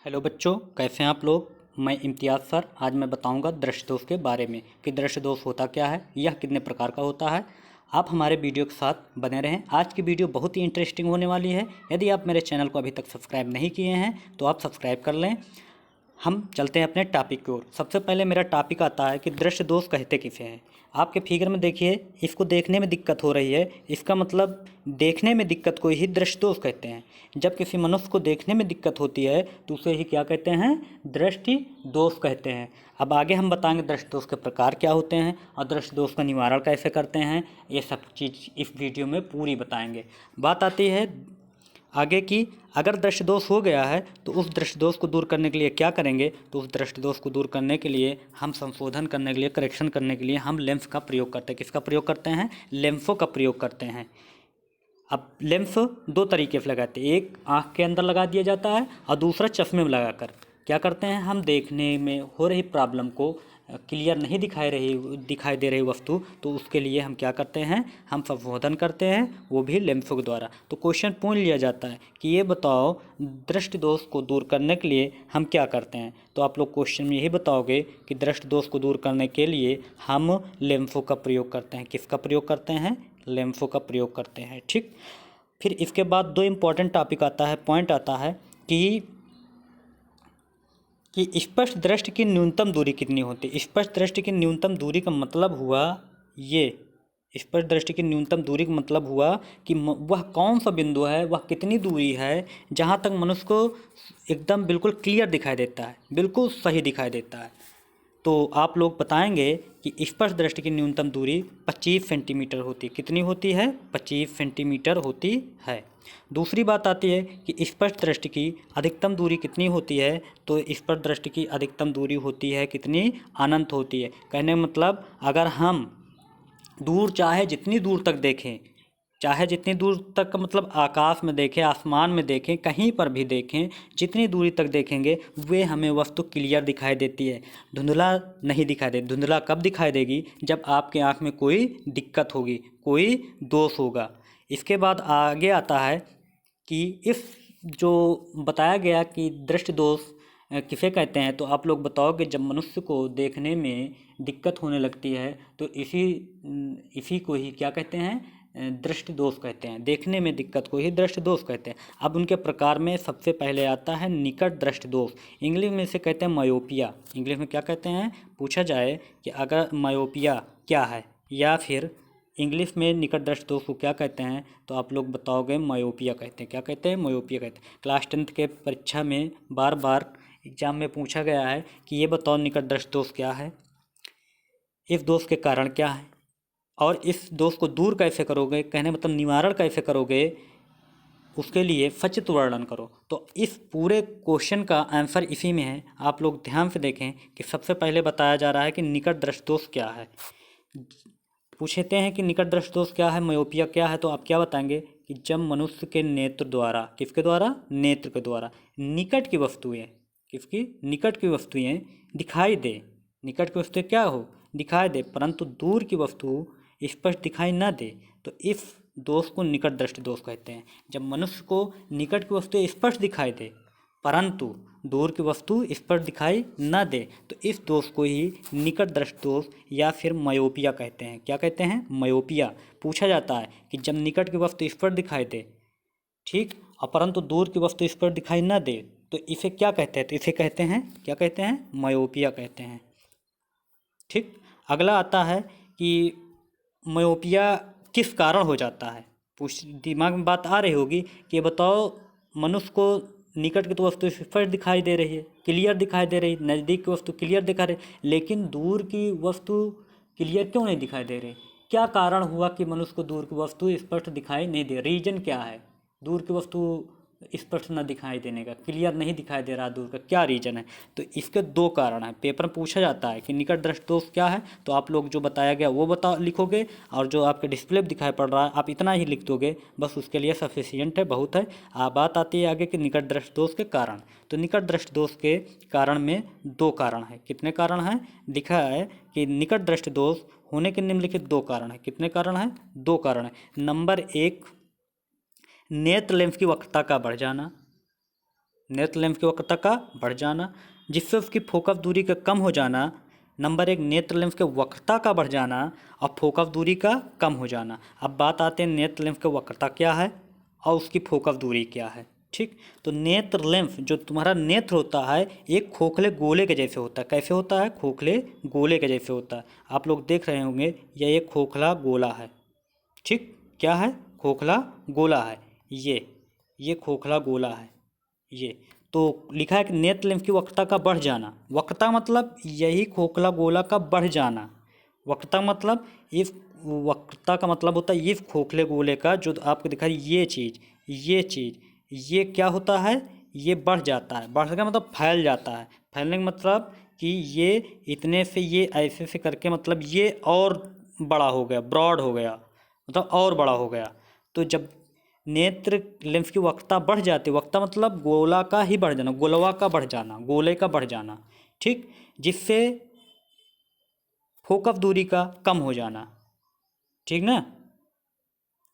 Hello बच्चों, कैसे हैं आप लोग। मैं इम्तियाज़ सर। आज मैं बताऊंगा दृष्टि दोष के बारे में कि दृष्टि दोष होता क्या है, यह कितने प्रकार का होता है। आप हमारे वीडियो के साथ बने रहें। आज की वीडियो बहुत ही इंटरेस्टिंग होने वाली है। यदि आप मेरे चैनल को अभी तक सब्सक्राइब नहीं किए हैं तो आप सब्सक्राइब कर लें। हम चलते हैं अपने टॉपिक की ओर। सबसे पहले मेरा टॉपिक आता है कि दृष्टि दोष कहते किसे हैं। आपके फिगर में देखिए, इसको देखने में दिक्कत हो रही है, इसका मतलब देखने में दिक्कत को ही दृष्टि दोष कहते हैं। जब किसी मनुष्य को देखने में दिक्कत होती है तो उसे ही क्या कहते हैं, दृष्टि दोष कहते हैं। अब आगे हम बताएंगे दृष्टि दोष के प्रकार क्या होते हैं और दृष्टि दोष का निवारण कैसे करते हैं। ये सब चीज़ इस वीडियो में पूरी बताएंगे। बात आती है आगे की, अगर दृष्टि दोष हो गया है तो उस दृष्टि दोष को दूर करने के लिए क्या करेंगे। तो उस दृष्टि दोष को दूर करने के लिए हम संशोधन करने के लिए, करेक्शन करने के लिए हम लेंस का प्रयोग करते हैं। किसका प्रयोग करते हैं, लेंसों का प्रयोग करते हैं। अब लेंस दो तरीके से लगाते हैं, एक आँख के अंदर लगा दिया जाता है और दूसरा चश्मे में लगाकर क्या करते हैं, हम देखने में हो रही प्रॉब्लम को क्लियर नहीं दिखाई दे रही वस्तु, तो उसके लिए हम क्या करते हैं, हम संशोधन करते हैं, वो भी लेंसों के द्वारा। तो क्वेश्चन पूछ लिया जाता है कि ये बताओ दृष्टि दोष को दूर करने के लिए हम क्या करते हैं। तो आप लोग क्वेश्चन में यही बताओगे कि दृष्टि दोष को दूर करने के लिए हम लेंसों का प्रयोग करते हैं। किसका प्रयोग करते हैं, लेंसों का प्रयोग करते हैं। ठीक, फिर इसके बाद दो इम्पॉर्टेंट टॉपिक आता है, पॉइंट आता है कि स्पष्ट दृष्टि की न्यूनतम दूरी कितनी होती है। स्पष्ट दृष्टि की न्यूनतम दूरी का मतलब हुआ ये, स्पष्ट दृष्टि की न्यूनतम दूरी का मतलब हुआ कि वह कौन सा बिंदु है, वह कितनी दूरी है जहाँ तक मनुष्य को एकदम बिल्कुल क्लियर दिखाई देता है, बिल्कुल सही दिखाई देता है। तो आप लोग बताएंगे कि स्पष्ट दृष्टि की न्यूनतम दूरी 25 सेंटीमीटर होती है। कितनी होती है, 25 सेंटीमीटर होती है। दूसरी बात आती है कि स्पष्ट दृष्टि की अधिकतम दूरी कितनी होती है। तो स्पष्ट दृष्टि की अधिकतम दूरी होती है कितनी, अनंत होती है। कहने का मतलब अगर हम दूर चाहे जितनी दूर तक देखें, चाहे जितनी दूर तक का मतलब आकाश में देखें, आसमान में देखें, कहीं पर भी देखें, जितनी दूरी तक देखेंगे वे हमें वस्तु क्लियर दिखाई देती है, धुंधला नहीं दिखाई देती। धुंधला कब दिखाई देगी, जब आपके आँख में कोई दिक्कत होगी, कोई दोष होगा। इसके बाद आगे आता है कि इस जो बताया गया कि दृष्टि दोष किसे कहते हैं, तो आप लोग बताओ कि जब मनुष्य को देखने में दिक्कत होने लगती है तो इसी को ही क्या कहते हैं, दृष्टि दोष कहते हैं। देखने में दिक्कत को ही दृष्टि दोष कहते हैं। अब उनके प्रकार में सबसे पहले आता है निकट दृष्टि दोष। इंग्लिश में इसे कहते हैं मायोपिया। इंग्लिश में क्या कहते हैं, पूछा जाए कि अगर मायोपिया क्या है या फिर इंग्लिश में निकट दृष्टि दोष को क्या कहते हैं, तो आप लोग बताओगे मायोपिया कहते हैं। क्या कहते हैं, मायोपिया कहते हैं। क्लास 10 के परीक्षा में बार बार एग्जाम में पूछा गया है कि ये बताओ निकट दृष्टि दोष क्या है, इस दोष के कारण क्या है और इस दोष को दूर कैसे करोगे, कहने मतलब निवारण कैसे करोगे, उसके लिए सचित्र वर्णन करो। तो इस पूरे क्वेश्चन का आंसर इसी में है। आप लोग ध्यान से देखें कि सबसे पहले बताया जा रहा है कि निकट दृष्टि दोष क्या है। पूछते हैं कि निकट दृष्टि दोष क्या है, मायोपिया क्या है, तो आप क्या बताएंगे कि जब मनुष्य के नेत्र द्वारा, किसके द्वारा, नेत्र के द्वारा निकट की वस्तुएं, किसकी, निकट की वस्तुएं दिखाई दे। निकट की वस्तुएं क्या हो, दिखाई दे, परंतु दूर की वस्तु स्पष्ट दिखाई न दे, तो इस दोष को निकट दृष्टि दोष कहते हैं। जब मनुष्य को निकट की वस्तुएं स्पष्ट दिखाई दे परंतु दूर की वस्तु स्पष्ट दिखाई न दे, तो इस दोष को ही निकट दृष्टि दोष या फिर मायोपिया कहते हैं। क्या कहते हैं, मायोपिया। पूछा जाता है कि जब निकट की वस्तु स्पष्ट दिखाई दे, ठीक, और परंतु दूर की वस्तु स्पष्ट दिखाई न दे, तो इसे क्या कहते हैं, तो इसे कहते हैं, क्या कहते हैं, मायोपिया कहते हैं। ठीक, अगला आता है कि मायोपिया किस कारण हो जाता है। दिमाग में बात आ रही होगी कि बताओ मनुष्य को निकट की तो वस्तु स्पष्ट दिखाई दे रही है, क्लियर दिखाई दे रही, नज़दीक की वस्तु क्लियर दिखा रही, लेकिन दूर की वस्तु क्लियर क्यों नहीं दिखाई दे रही। क्या कारण हुआ कि मनुष्य को दूर की वस्तु स्पष्ट दिखाई नहीं दे, रीजन क्या है दूर की वस्तु स्पष्ट न दिखाई देने का, क्लियर नहीं दिखाई दे रहा दूर का, क्या रीजन है। तो इसके दो कारण हैं। पेपर में पूछा जाता है कि निकट दृष्टि दोष क्या है, तो आप लोग जो बताया गया वो लिखोगे, और जो आपके डिस्प्ले पर दिखाई पड़ रहा है आप इतना ही लिख दोगे, बस उसके लिए सफिशियंट है, बहुत है। बात आती है आगे कि निकट दृष्टि दोष के कारण। तो निकट दृष्टि दोष के कारण में दो कारण है। कितने कारण हैं, लिखा है कि निकट दृष्टि दोष होने के निम्नलिखित दो कारण है। कितने कारण हैं, दो कारण है। नंबर एक, नेत्र लेंस की वक्रता का बढ़ जाना। नेत्र लेंस की वक्रता का बढ़ जाना, जिससे उसकी फोकस दूरी का कम हो जाना। नंबर 1 नेत्र लेंस के वक्रता का बढ़ जाना और फोकस दूरी का कम हो जाना। अब बात आते हैं नेत्र लेंस की वक्रता क्या है और उसकी फोकस दूरी क्या है। ठीक, तो नेत्र लेंस जो तुम्हारा नेत्र होता है एक खोखले गोले के जैसे होता है। कैसे होता है? खोखले गोले के जैसे होता है। आप लोग देख रहे होंगे यह एक खोखला गोला है। ठीक, क्या है? खोखला गोला है। ये खोखला गोला है। ये तो लिखा है कि नेत्र लेंस की वक्रता का बढ़ जाना। वक्रता मतलब यही खोखला गोला का बढ़ जाना। वक्रता मतलब इस वक्रता का मतलब होता है इस खोखले गोले का जो आपको दिखाई ये क्या होता है? ये बढ़ जाता है। बढ़ने का मतलब फैल जाता है। फैलने का मतलब कि ये इतने से ये ऐसे से करके मतलब ये और बड़ा हो गया, ब्रॉड हो गया, मतलब और बड़ा हो गया। तो जब नेत्र लेंस की वक्रता बढ़ जाती है, वक्रता मतलब गोला का ही बढ़ जाना, गोलवा का बढ़ जाना, गोले का बढ़ जाना। ठीक, जिससे फोकस दूरी का कम हो जाना। ठीक ना?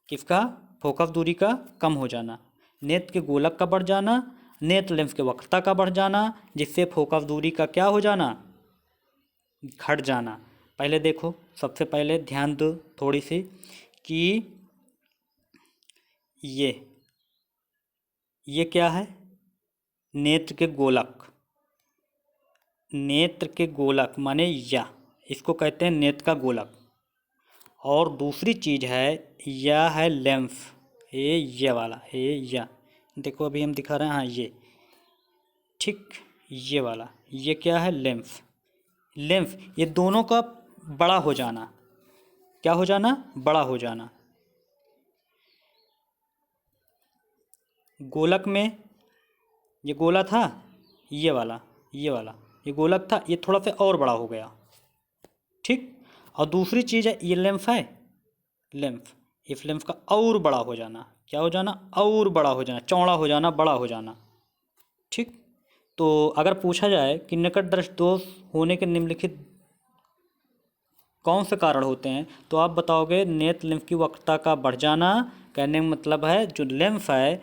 किसका? फोकस दूरी का कम हो जाना। नेत्र के गोलक का बढ़ जाना, नेत्र लेंस के वक्रता का बढ़ जाना, जिससे फोकस दूरी का क्या हो जाना? घट जाना। पहले देखो, सबसे पहले ध्यान दो थोड़ी सी कि ये क्या है? नेत्र के गोलक। नेत्र के गोलक माने इसको कहते हैं नेत्र का गोलक। और दूसरी चीज है यह है लेंस। ये वाला देखो अभी हम दिखा रहे हैं। हाँ ये ठीक, ये वाला ये क्या है? लेंस। लेंस ये दोनों का बड़ा हो जाना। क्या हो जाना? बड़ा हो जाना। गोलक में ये गोला था, ये वाला ये गोलक था, ये थोड़ा सा और बड़ा हो गया। ठीक, और दूसरी चीज़ है ये लेंस है। लेंस, इस लेंस का और बड़ा हो जाना। क्या हो जाना? और बड़ा हो जाना, चौड़ा हो जाना, बड़ा हो जाना। ठीक, तो अगर पूछा जाए कि निकट दृष्टि दोष होने के निम्नलिखित कौन से कारण होते हैं, तो आप बताओगे नेत्र लेंस की वक्रता का बढ़ जाना। कहने का मतलब है जो लेंस है,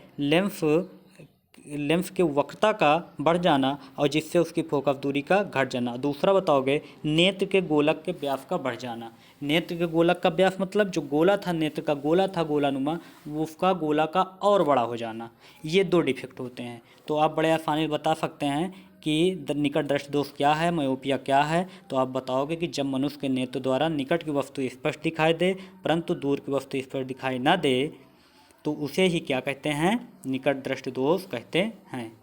लेंस के वक्रता का बढ़ जाना और जिससे उसकी फोकस दूरी का घट जाना। दूसरा बताओगे नेत्र के गोलक के व्यास का बढ़ जाना। नेत्र के गोलक का व्यास मतलब जो गोला था, नेत्र का गोला था गोलानुमा, वो उसका गोला का और बड़ा हो जाना। ये दो डिफेक्ट होते हैं। तो आप बड़े आसानी से बता सकते हैं कि निकट दृष्टि दोष क्या है, मायोपिया क्या है। तो आप बताओगे कि जब मनुष्य के नेत्र द्वारा निकट की वस्तु स्पष्ट दिखाई दे परंतु दूर की वस्तु स्पष्ट दिखाई न दे तो उसे ही क्या कहते हैं? निकट दृष्टि दोष कहते हैं।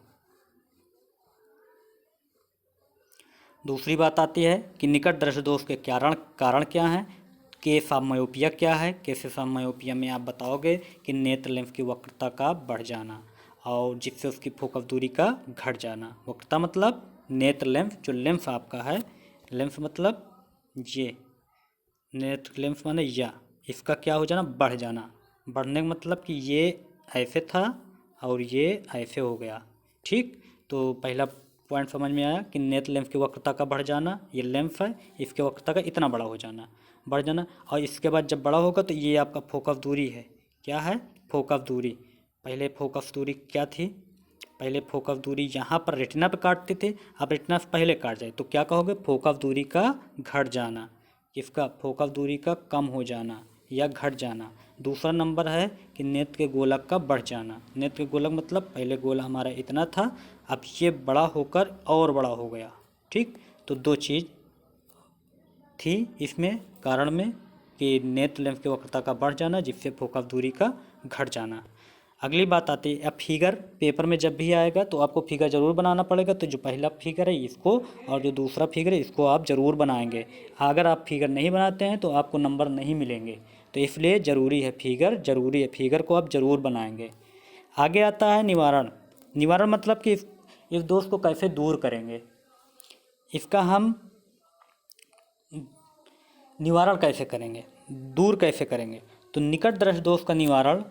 दूसरी बात आती है कि निकट दृष्टि दोष के कारण क्या हैं। केस ऑफ मायोपिया क्या है? केसेस ऑफ मायोपिया में आप बताओगे कि नेत्र लेंस की वक्रता का बढ़ जाना और जिससे उसकी फोकस दूरी का घट जाना। वक्रता मतलब नेत्र लेंस, जो लेंस आपका है, लेंस मतलब ये नेत्र लेंस माने इसका क्या हो जाना? बढ़ जाना। बढ़ने का मतलब कि ये ऐसे था और ये ऐसे हो गया। ठीक, तो पहला पॉइंट समझ में आया कि नेत्र लेंस की वक्रता का बढ़ जाना, ये लेंस है, इसके वक्रता का इतना बड़ा हो जाना, बढ़ जाना। और इसके बाद जब बड़ा होगा तो ये आपका फोकस दूरी है। क्या है? फोकस दूरी। पहले फोकस दूरी क्या थी? पहले फोकस दूरी यहाँ पर रेटिना पर काटते थे, अब रेटिना से पहले काट जाए तो क्या कहोगे? फोकस दूरी का घट जाना। किसका? फोकस दूरी का कम हो जाना या घट जाना। दूसरा नंबर है कि नेत्र के गोलक का बढ़ जाना। नेत्र के गोलक मतलब पहले गोला हमारा इतना था, अब ये बड़ा होकर और बड़ा हो गया। ठीक, तो दो चीज़ थी इसमें कारण में कि नेत्र लेंस की वक्रता का बढ़ जाना जिससे फोकस दूरी का घट जाना। अगली बात आती है, अब फिगर पेपर में जब भी आएगा तो आपको फिगर ज़रूर बनाना पड़ेगा। तो जो पहला फिगर है इसको और जो दूसरा फिगर है इसको आप ज़रूर बनाएंगे। अगर आप फिगर नहीं बनाते हैं तो आपको नंबर नहीं मिलेंगे। तो इसलिए ज़रूरी है, फिगर ज़रूरी है, फिगर को आप ज़रूर बनाएंगे। आगे आता है निवारण। निवारण मतलब कि इस दोष को कैसे दूर करेंगे, इसका हम निवारण कैसे करेंगे, दूर कैसे करेंगे। तो निकट दृष्टि दोष का निवारण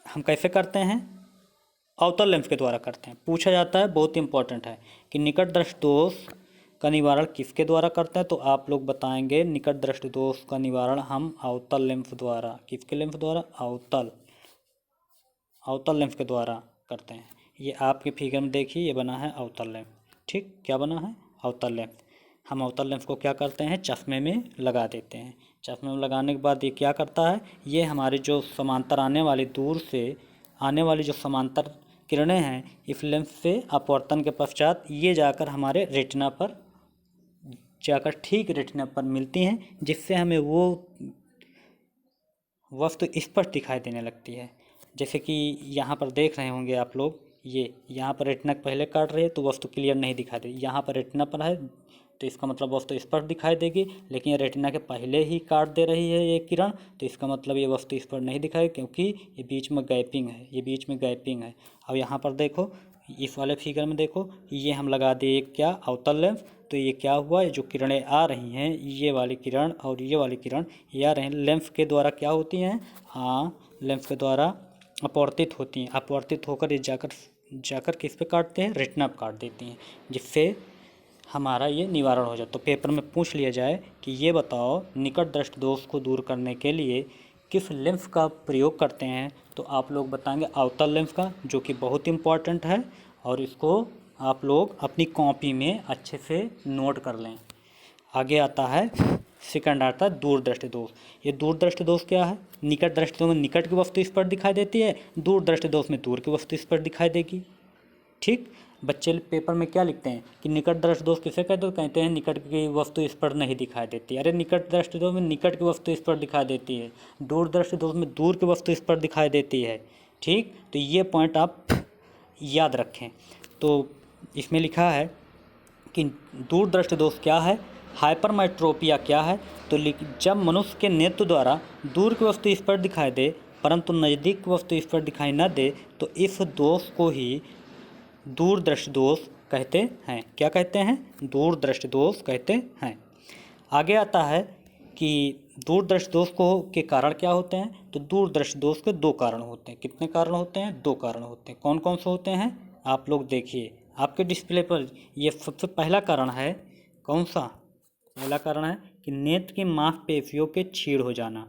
हम कैसे करते हैं? अवतल लेंस के द्वारा करते हैं। पूछा जाता है, बहुत इंपॉर्टेंट है कि निकट दृष्टि दोष का निवारण किसके द्वारा करते हैं। तो आप लोग बताएंगे निकट दृष्टि दोष का निवारण हम अवतल लेंस द्वारा, किसके लेंस द्वारा? अवतल लेंस के द्वारा करते हैं। ये आपके फिगर में देखिए ये बना है अवतल लेंस। ठीक, क्या बना है? अवतल लेंस। हम अवतल लेंस को क्या करते हैं? चश्मे में लगा देते हैं। चश्मे में लगाने के बाद ये क्या करता है? ये हमारे जो समांतर आने वाली दूर से आने वाली जो समांतर किरणें हैं इस लेंस से अपवर्तन के पश्चात ये जाकर हमारे रेटिना पर जाकर ठीक रेटिना पर मिलती हैं, जिससे हमें वो वस्तु स्पष्ट दिखाई देने लगती है। जैसे कि यहाँ पर देख रहे होंगे आप लोग, ये यहाँ पर रेटिना पहले काट रही है तो वस्तु क्लियर नहीं दिखाई देगी। यहाँ पर रेटिना पर है तो इसका मतलब वस्तु स्पष्ट दिखाई देगी, लेकिन ये रेटिना के पहले ही काट दे रही है ये किरण, तो इसका मतलब ये वस्तु स्पष्ट नहीं दिखाई, क्योंकि ये बीच में गैपिंग है, ये बीच में गैपिंग है। अब यहाँ पर देखो, इस वाले फिगर में देखो, ये हम लगा दिए क्या? अवतल लेंस। तो ये क्या हुआ? ये जो किरणें आ रही हैं, ये वाली किरण और ये वाली किरण ये आ रही हैं, लेंस के द्वारा क्या होती हैं? हाँ, लेंस के द्वारा अपवर्तित होती हैं। अपवर्तित होकर ये जाकर किस पे काटते हैं? रेटिना पे काट देती हैं, जिससे हमारा ये निवारण हो जाए। तो पेपर में पूछ लिया जाए कि ये बताओ निकट दृष्टि दोष को दूर करने के लिए किस लेंस का प्रयोग करते हैं, तो आप लोग बताएंगे अवतल लेंस का, जो कि बहुत इम्पॉर्टेंट है, और इसको आप लोग अपनी कॉपी में अच्छे से नोट कर लें। आगे आता है सेकंड, आता है दूरदृष्टि दोष। ये दूरदृष्टि दोष क्या है? निकट दृष्टि दोष में निकट की वस्तु स्पष्ट दिखाई देती है, दूरदृष्टि दोष में दूर की वस्तु स्पष्ट दिखाई देगी। ठीक, बच्चे पेपर में क्या लिखते हैं कि निकट दृष्टि दोष किसे कहते हैं? कहते हैं निकट की वस्तु स्पष्ट नहीं दिखाई देती। अरे निकट दृष्टि दोष में निकट की वस्तु स्पष्ट दिखाई देती है, दूर दृष्टि दोष में दूर की वस्तु स्पष्ट दिखाई देती है। ठीक, तो ये पॉइंट आप याद रखें। तो इसमें लिखा है कि दूर दृष्टि दोष क्या है, हाइपरमेट्रोपिया क्या है। तो जब मनुष्य के नेत्र द्वारा दूर की वस्तु स्पष्ट दिखाई दे परंतु नज़दीक की वस्तु स्पष्ट दिखाई न दे, तो इस दोष को ही दूरदृष्टि दोष कहते हैं। क्या कहते हैं? दूरदृष्टि दोष कहते हैं। आगे आता है कि दूरदृष्टि दोष को के कारण क्या होते हैं। तो दूरदृष्टि दोष के दो कारण होते हैं। कितने कारण होते हैं? दो कारण होते हैं। कौन कौन से होते हैं? आप लोग देखिए आपके डिस्प्ले पर। ये सबसे पहला कारण है, कौन सा? पहला कारण है कि नेत्र की मांसपेशियों के छीड़ हो जाना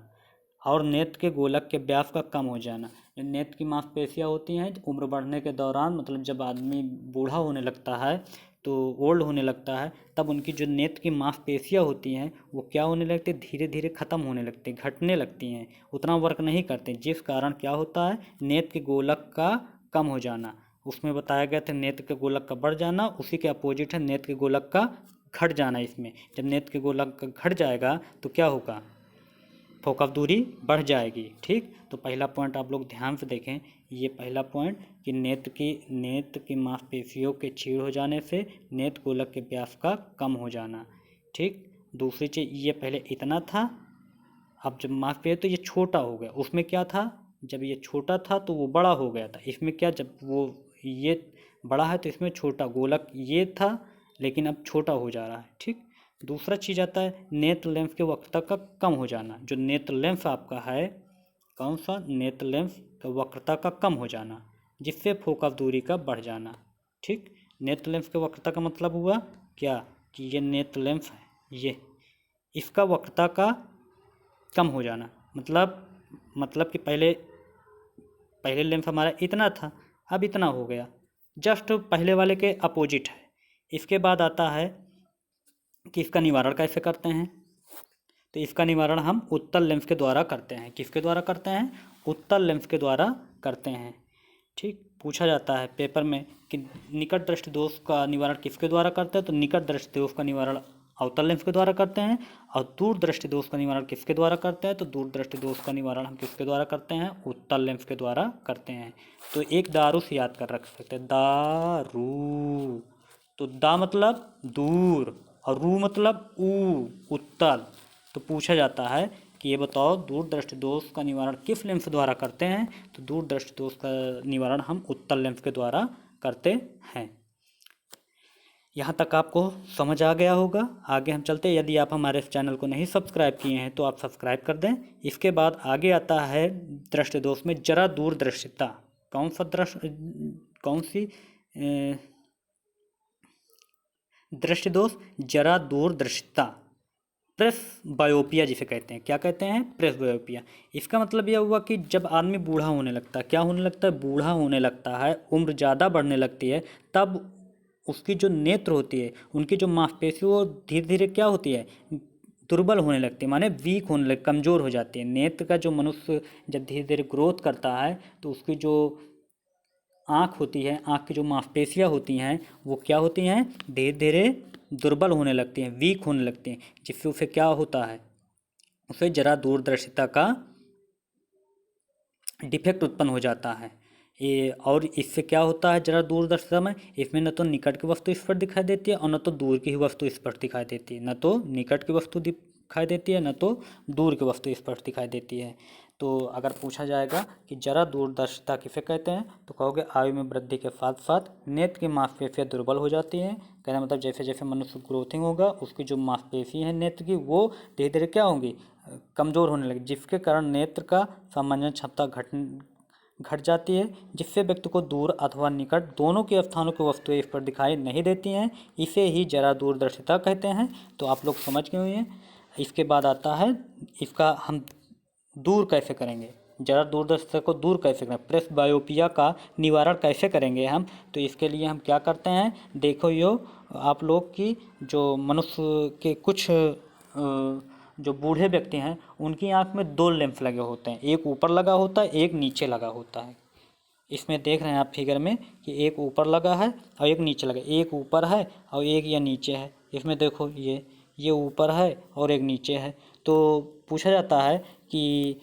और नेत्र के गोलक के व्यास का कम हो जाना। जो नेत्र की मांसपेशियाँ होती हैं उम्र बढ़ने के दौरान, मतलब जब आदमी बूढ़ा होने लगता है, तो ओल्ड होने लगता है, तब उनकी जो नेत्र की मांसपेशियाँ होती हैं वो क्या होने लगती है? धीरे धीरे ख़त्म होने लगती, घटने लगती हैं, उतना वर्क नहीं करते, जिस कारण क्या होता है? नेत्र के गोलक का कम हो जाना। उसमें बताया गया था नेत्र के गोलक का बढ़ जाना, उसी के अपोजिट है नेत्र के गोलक का घट जाना। इसमें जब नेत्र के गोलक का घट जाएगा तो क्या होगा? फोकस दूरी बढ़ जाएगी। ठीक, तो पहला पॉइंट आप लोग ध्यान से देखें, ये पहला पॉइंट कि नेत्र की मांसपेशियों के छीड़ हो जाने से नेत्र गोलक के व्यास का कम हो जाना। ठीक, दूसरी चीज़, ये पहले इतना था, अब जब मांसपेशियों तो ये छोटा हो गया। उसमें क्या था? जब ये छोटा था तो वो बड़ा हो गया था। इसमें क्या, जब वो ये बड़ा है तो इसमें छोटा गोलक ये था, लेकिन अब छोटा हो जा रहा है। ठीक, दूसरा चीज़ आता है नेत्र लेंस के वक्रता का कम हो जाना। जो नेत्र लेंस आपका है, कौन सा? नेत्र लेंस का वक्रता का कम हो जाना, जिससे फोकस दूरी का बढ़ जाना। ठीक, नेत्र लेंस के वक्रता का मतलब हुआ क्या? कि ये नेत्र लेंस है, ये इसका वक्रता का कम हो जाना, मतलब कि पहले लेंस हमारा इतना था, अब इतना हो गया, जस्ट पहले वाले के अपोजिट है। इसके बाद आता है कि इसका निवारण कैसे करते हैं। तो इसका निवारण हम उत्तल लेंस के द्वारा करते हैं। किसके द्वारा करते हैं? उत्तल लेंस के द्वारा करते हैं। ठीक, पूछा जाता है पेपर में कि निकट दृष्टि दोष का निवारण किसके द्वारा करते हैं। तो निकट दृष्टि दोष का निवारण अवतल लेंस के द्वारा करते हैं। और दूर दृष्टि दोष का निवारण किसके द्वारा करते हैं? तो दूर दृष्टि दोष का निवारण हम किसके द्वारा करते हैं? उत्तल लेंस के द्वारा करते हैं। तो एक दारू से याद कर रख सकते हैं, दारू। तो दा मतलब दूर और रू मतलब ऊ, उत्तल। तो पूछा जाता है कि ये बताओ दूर दृष्टि दोष का निवारण किस लेंस द्वारा करते हैं। तो दूर दृष्टि दोष का निवारण हम उत्तल लेंस के द्वारा करते हैं। यहाँ तक आपको समझ आ गया होगा। आगे हम चलते हैं। यदि आप हमारे इस चैनल को नहीं सब्सक्राइब किए हैं तो आप सब्सक्राइब कर दें। इसके बाद आगे आता है दृष्टि दोष में जरा दूरदर्शिता। कौन सी दृष्टि दोष? जरा दूरदर्शिता। प्रेसबायोपिया जिसे कहते हैं। क्या कहते हैं? प्रेसबायोपिया। इसका मतलब यह हुआ कि जब आदमी बूढ़ा होने लगता है, क्या होने लगता है? बूढ़ा होने लगता है, उम्र ज़्यादा बढ़ने लगती है, तब उसकी जो नेत्र होती है, उनकी जो मांसपेशी वो धीरे धीरे क्या होती है? दुर्बल होने लगती है, माने वीक होने लग, कमज़ोर हो जाती है। नेत्र का जो मनुष्य जब धीरे धीरे ग्रोथ करता है तो उसकी जो आँख होती है, आँख की जो मांसपेशियाँ होती हैं वो क्या होती हैं? धीरे धीरे दुर्बल होने लगती हैं, वीक होने लगती हैं, जिससे उसे क्या होता है? उसे जरा दूरदर्शिता का डिफेक्ट उत्पन्न हो जाता है। ये और इससे क्या होता है जरा दूरदर्शिता में? इसमें न तो निकट की वस्तु स्पष्ट दिखाई देती है और न तो दूर की ही वस्तु स्पष्ट दिखाई देती है। न तो निकट की वस्तु दिखाई देती है, न तो दूर की वस्तु स्पष्ट दिखाई देती है। तो अगर पूछा जाएगा कि जरा दूरदर्शिता किसे कहते हैं, तो कहोगे आयु में वृद्धि के साथ साथ नेत्र की मांसपेशियाँ दुर्बल हो जाती हैं। कहना मतलब जैसे जैसे मनुष्य ग्रोथिंग होगा उसकी जो मांसपेशी है नेत्र की वो धीरे धीरे क्या होंगी? कमज़ोर होने लगी, जिसके कारण नेत्र का सामान्य क्षमता घट जाती है, जिससे व्यक्ति को दूर अथवा निकट दोनों के स्थानों की वस्तुएं इस पर दिखाई नहीं देती हैं। इसे ही जरा दूरदर्शिता कहते हैं। तो आप लोग समझ गए हुए हैं। इसके बाद आता है इसका हम दूर कैसे करेंगे, जरा दूरदर्शिता को दूर कैसे करें, प्रेसबायोपिया का निवारण कैसे करेंगे हम। तो इसके लिए हम क्या करते हैं, देखो यो आप लोग की जो मनुष्य के कुछ जो बूढ़े व्यक्ति हैं उनकी आंख में दो लेंस लगे होते हैं, एक ऊपर लगा होता है, एक नीचे लगा होता है। इसमें देख रहे हैं आप फिगर में कि एक ऊपर लगा है और एक नीचे लगा, एक ऊपर है और एक या नीचे है। इसमें देखो ये ऊपर है और एक नीचे है। तो पूछा जाता है कि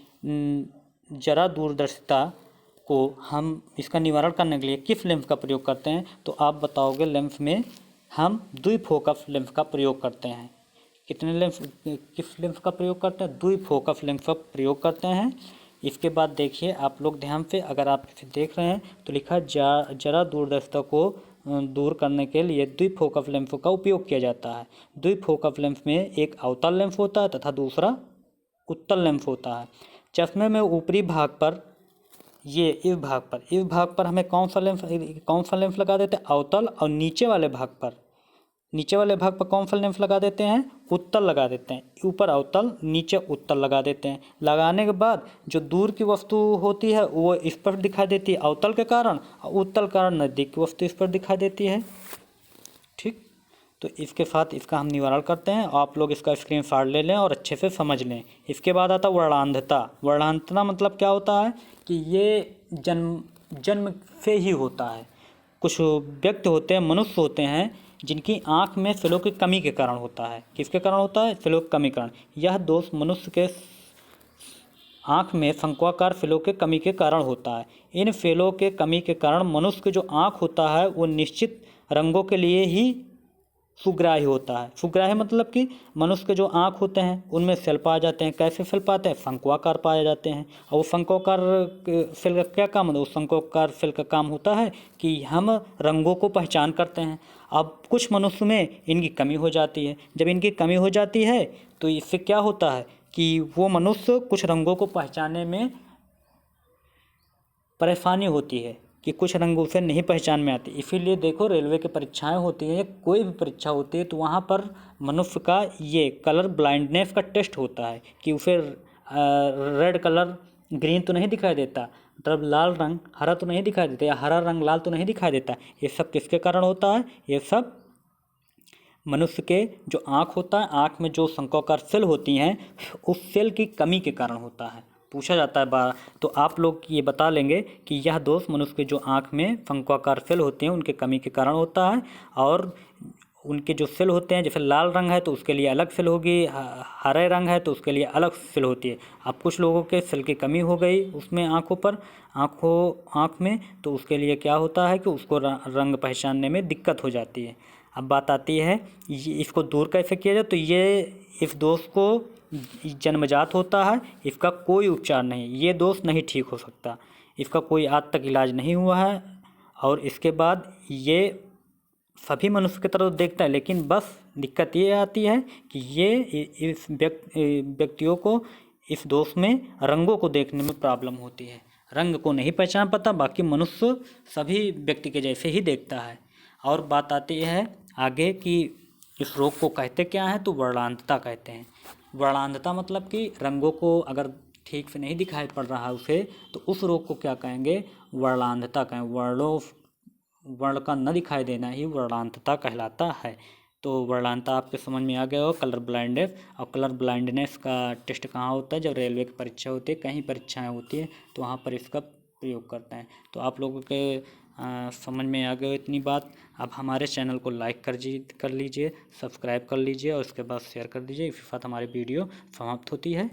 जरा दूरदर्शिता को हम इसका निवारण करने के लिए किस लेंस का प्रयोग करते हैं, तो आप बताओगे लेंस में हम द्विफोकस लेंस का प्रयोग करते हैं। कितने लेंस, किस लेंस का प्रयोग करते हैं? द्विफोकस लेंस का प्रयोग करते हैं। इसके बाद देखिए आप लोग ध्यान से, अगर आप इसे देख रहे हैं तो लिखा जरा दूरदर्शिता को दूर करने के लिए द्विफोकस लेंस का उपयोग किया जाता है। द्विफोकस लेंस में एक अवतल लेंस होता है तथा दूसरा उत्तल लेंस होता है। चश्मे में ऊपरी भाग पर इस भाग पर हमें कौन सा लेंस लगा देते हैं? अवतल। और नीचे वाले भाग पर कौन सा लेंस लगा देते हैं? उत्तल लगा देते हैं। ऊपर अवतल, नीचे उत्तल लगा देते हैं। लगाने के बाद जो दूर की वस्तु होती है वो स्पष्ट दिखाई देती है अवतल के कारण, और उत्तल कारण नज़दीक की वस्तु स्पष्ट दिखाई देती है। ठीक, तो इसके साथ इसका हम निवारण करते हैं। आप लोग इसका स्क्रीनशॉट ले लें और अच्छे से समझ लें। इसके बाद आता वर्णांधता। वर्णांधता मतलब क्या होता है कि ये जन्म से ही होता है। कुछ व्यक्ति होते हैं, मनुष्य होते हैं जिनकी आँख में सेलों की कमी के कारण होता है। किसके कारण होता है? सेलों की कमी के कारण। यह दोष मनुष्य के आँख में शंक्वाकार सेलों के कमी के कारण होता है। इन सेलों के कमी के कारण मनुष्य की जो आँख होता है वो निश्चित रंगों के लिए ही सुग्राही होता है। सुग्राही मतलब कि मनुष्य के जो आँख होते हैं उनमें सेल पाए जाते हैं। कैसे सेल पाते हैं? शंक्वाकार पाए जाते हैं। और वो शंक्वाकार सेल का क्या काम होता है? उस शंक्वाकार सेल का काम होता है कि हम रंगों को पहचान करते हैं। अब कुछ मनुष्य में इनकी कमी हो जाती है। जब इनकी कमी हो जाती है तो इससे क्या होता है कि वो मनुष्य कुछ रंगों को पहचानने में परेशानी होती है, कि कुछ रंग उसे नहीं पहचान में आती। इसीलिए देखो रेलवे की परीक्षाएं होती हैं, कोई भी परीक्षा होती है तो वहाँ पर मनुष्य का ये कलर ब्लाइंडनेस का टेस्ट होता है कि उसे रेड कलर ग्रीन तो नहीं दिखाई देता, मतलब लाल रंग हरा तो नहीं दिखाई देता, या हरा रंग लाल तो नहीं दिखाई देता। ये सब किसके कारण होता है? ये सब मनुष्य के जो आँख होता है, आँख में जो शंक्वाकार सेल होती हैं उस सेल की कमी के कारण होता है। पूछा जाता है तो आप लोग ये बता लेंगे कि यह दोष मनुष्य के जो आँख में शंक्वाकार सेल होते हैं उनके कमी के कारण होता है। और उनके जो सेल होते हैं, जैसे लाल रंग है तो उसके लिए अलग सेल होगी, हरे रंग है तो उसके लिए अलग सेल होती है। अब कुछ लोगों के सेल की कमी हो गई उसमें आँख में, तो उसके लिए क्या होता है कि उसको रंग पहचानने में दिक्कत हो जाती है। अब बात आती है इसको दूर कैसे किया जाए। तो ये इस दोष को जन्मजात होता है, इसका कोई उपचार नहीं, ये दोष नहीं ठीक हो सकता, इसका कोई आज तक इलाज नहीं हुआ है। और इसके बाद ये सभी मनुष्य की तरफ देखता है, लेकिन बस दिक्कत ये आती है कि ये इस व्यक्तियों को इस दोष में रंगों को देखने में प्रॉब्लम होती है, रंग को नहीं पहचान पाता, बाकी मनुष्य सभी व्यक्ति के जैसे ही देखता है। और बात आती है आगे कि इस रोग को कहते क्या है, तो वर्णांधता कहते हैं। वर्णांधता मतलब कि रंगों को अगर ठीक से नहीं दिखाई पड़ रहा है उसे, तो उस रोग को क्या कहेंगे, वर्णांधता कहें। वर्ण का न दिखाई देना ही वर्णांधता कहलाता है। तो वर्णांधता आपके समझ में आ गया हो। कलर ब्लाइंडनेस, और कलर ब्लाइंडनेस का टेस्ट कहाँ होता है, जब रेलवे की परीक्षा होती है, कहीं परीक्षाएं होती है तो वहाँ पर इसका प्रयोग करते हैं। तो आप लोगों के समझ में आ गए इतनी बात। आप हमारे चैनल को लाइक कर लीजिए, सब्सक्राइब कर लीजिए और उसके बाद शेयर कर दीजिए। इसी के साथ हमारी वीडियो समाप्त होती है।